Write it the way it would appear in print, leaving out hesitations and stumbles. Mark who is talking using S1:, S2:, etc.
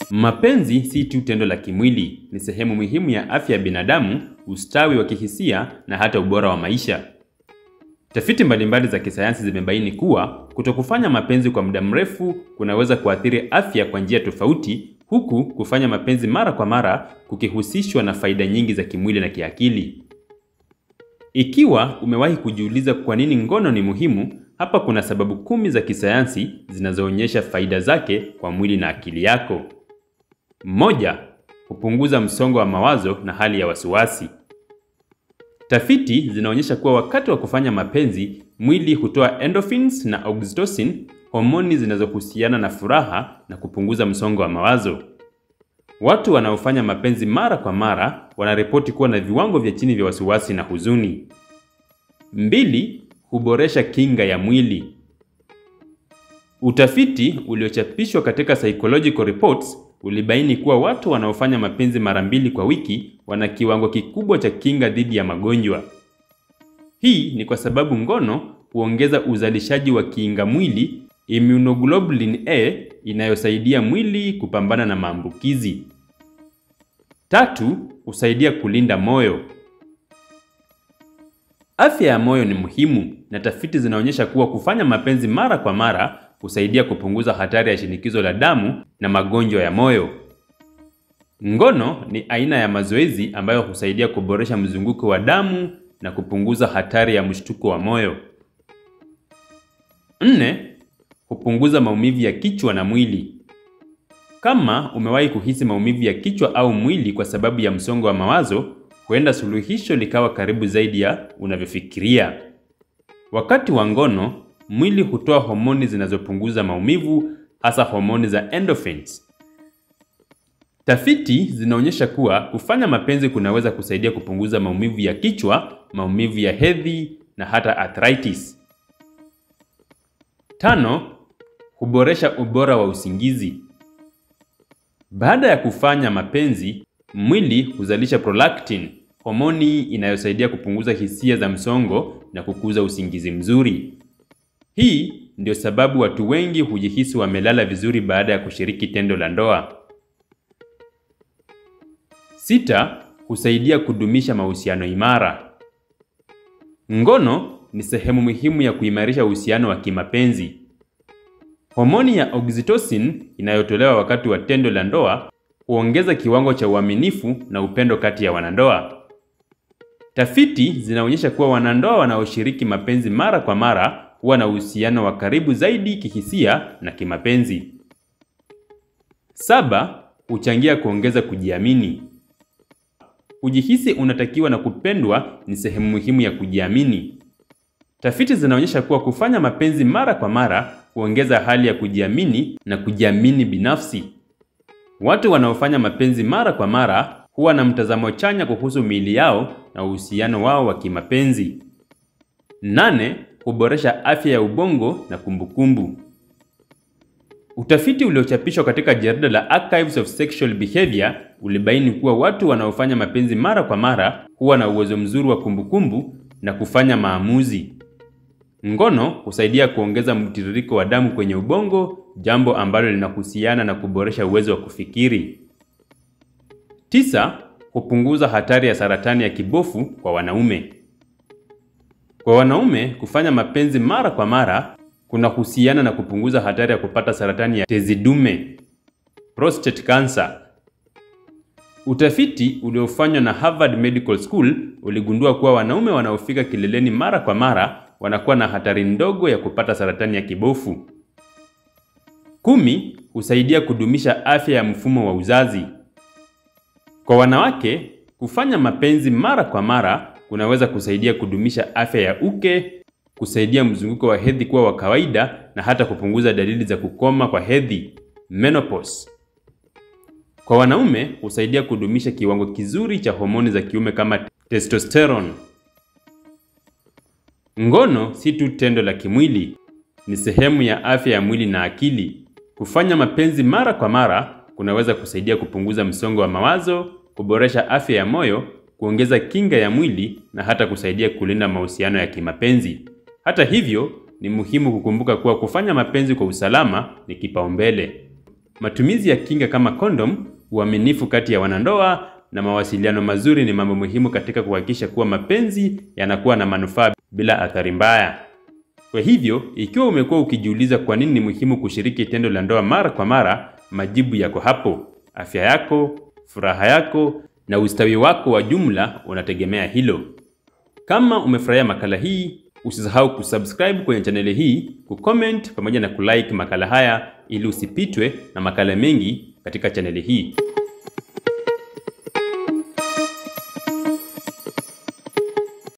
S1: Mapenzi si tu tendo la kimwili, ni sehemu muhimu ya afya ya binadamu, ustawi wa kihisia na hata ubora wa maisha. Tafiti mbalimbali za kisayansi zimebaini kuwa kutokufanya mapenzi kwa muda mrefu kunaweza kuathiri afya kwa njia tofauti, huku kufanya mapenzi mara kwa mara kukihusishwa na faida nyingi za kimwili na kiakili. Ikiwa umewahi kujiuliza kwa nini ngono ni muhimu, hapa kuna sababu 10 za kisayansi zinazoonyesha faida zake kwa mwili na akili yako. 1. Kupunguza msongo wa mawazo na hali ya wasiwasi. Tafiti zinaonyesha kuwa wakati wa kufanya mapenzi, mwili hutoa endorphins na oxytocin, homoni zinazohusiana na furaha na kupunguza msongo wa mawazo. Watu wanaofanya mapenzi mara kwa mara wanaripoti kuwa na viwango vya chini vya wasiwasi na huzuni. 2. Huboresha kinga ya mwili. Utafiti uliochapishwa katika Psychological Reports ulibaini kuwa watu wanaofanya mapenzi mara 2 kwa wiki wana kiwango kikubwa cha kinga dhidi ya magonjwa. Hii ni kwa sababu ngono huongeza uzalishaji wa kinga mwili, immunoglobulin A, inayosaidia mwili kupambana na maambukizi. 3. Husaidia kulinda moyo. Afya ya moyo ni muhimu na tafiti zinaonyesha kuwa kufanya mapenzi mara kwa mara husaidia kupunguza hatari ya shinikizo la damu na magonjwa ya moyo. Ngono ni aina ya mazoezi ambayo husaidia kuboresha mzunguko wa damu na kupunguza hatari ya mshtuko wa moyo. 4. Hupunguza maumivu ya kichwa na mwili. Kama umewahi kuhisi maumivu ya kichwa au mwili kwa sababu ya msongo wa mawazo, huenda suluhisho likawa karibu zaidi ya unavyofikiria. Wakati wa ngono, mwili hutoa homoni zinazopunguza maumivu, hasa homoni za endorphins. Tafiti zinaonyesha kuwa kufanya mapenzi kunaweza kusaidia kupunguza maumivu ya kichwa, maumivu ya hedhi na hata arthritis. 5. Huboresha ubora wa usingizi. Baada ya kufanya mapenzi, mwili huzalisha prolactin, homoni inayosaidia kupunguza hisia za msongo na kukuza usingizi mzuri. Hii ndio sababu watu wengi hujihisi wamelala vizuri baada ya kushiriki tendo la ndoa. 6. Husaidia kudumisha mahusiano imara. Ngono ni sehemu muhimu ya kuimarisha uhusiano wa kimapenzi. Homoni ya oxytocin inayotolewa wakati wa tendo la ndoa huongeza kiwango cha uaminifu na upendo kati ya wanandoa. Tafiti zinaonyesha kuwa wanandoa wanaoshiriki mapenzi mara kwa mara huwa na uhusiano wa karibu zaidi kihisia na kimapenzi. 7. Huchangia kuongeza kujiamini. Kujihisi unatakiwa na kupendwa ni sehemu muhimu ya kujiamini. Tafiti zinaonyesha kuwa kufanya mapenzi mara kwa mara huongeza hali ya kujiamini na kujiamini binafsi. Watu wanaofanya mapenzi mara kwa mara huwa na mtazamo chanya kuhusu miili yao na uhusiano wao wa kimapenzi. 8. Huboresha afya ya ubongo na kumbukumbu. Utafiti uliochapishwa katika jarida la Archives of Sexual Behavior ulibaini kuwa watu wanaofanya mapenzi mara kwa mara huwa na uwezo mzuri wa kumbukumbu na kufanya maamuzi. Ngono husaidia kuongeza mtiririko wa damu kwenye ubongo, jambo ambalo linahusiana na kuboresha uwezo wa kufikiri. 9. Hupunguza hatari ya saratani ya kibofu kwa wanaume. Kwa wanaume, kufanya mapenzi mara kwa mara kunahusiana na kupunguza hatari ya kupata saratani ya tezi dume, prostate cancer. Utafiti uliofanywa na Harvard Medical School uligundua kuwa wanaume wanaofika kileleni mara kwa mara wanakuwa na hatari ndogo ya kupata saratani ya kibofu. 10. Husaidia kudumisha afya ya mfumo wa uzazi. Kwa wanawake, kufanya mapenzi mara kwa mara kunaweza kusaidia kudumisha afya ya uke, kusaidia mzunguko wa hedhi kuwa wa kawaida na hata kupunguza dalili za kukoma kwa hedhi, menopause. Kwa wanaume, husaidia kudumisha kiwango kizuri cha homoni za kiume kama testosterone. Ngono si tu tendo la kimwili, ni sehemu ya afya ya mwili na akili. Kufanya mapenzi mara kwa mara kunaweza kusaidia kupunguza msongo wa mawazo, kuboresha afya ya moyo, kuongeza kinga ya mwili na hata kusaidia kulinda mahusiano ya kimapenzi. Hata hivyo, ni muhimu kukumbuka kuwa kufanya mapenzi kwa usalama ni kipaumbele. Matumizi ya kinga kama kondom, uaminifu kati ya wanandoa na mawasiliano mazuri ni mambo muhimu katika kuhakikisha kuwa mapenzi yanakuwa na manufaa bila athari mbaya. Kwa hivyo, ikiwa umekuwa ukijiuliza kwa nini ni muhimu kushiriki tendo la ndoa mara kwa mara, majibu yako hapo. Afya yako, furaha yako na ustawi wako wa jumla unategemea hilo. Kama umefurahia makala hii, usisahau kusubscribe kwenye chaneli hii, kucomment pamoja na kulike makala haya ili usipitwe na makala mengi katika chaneli hii.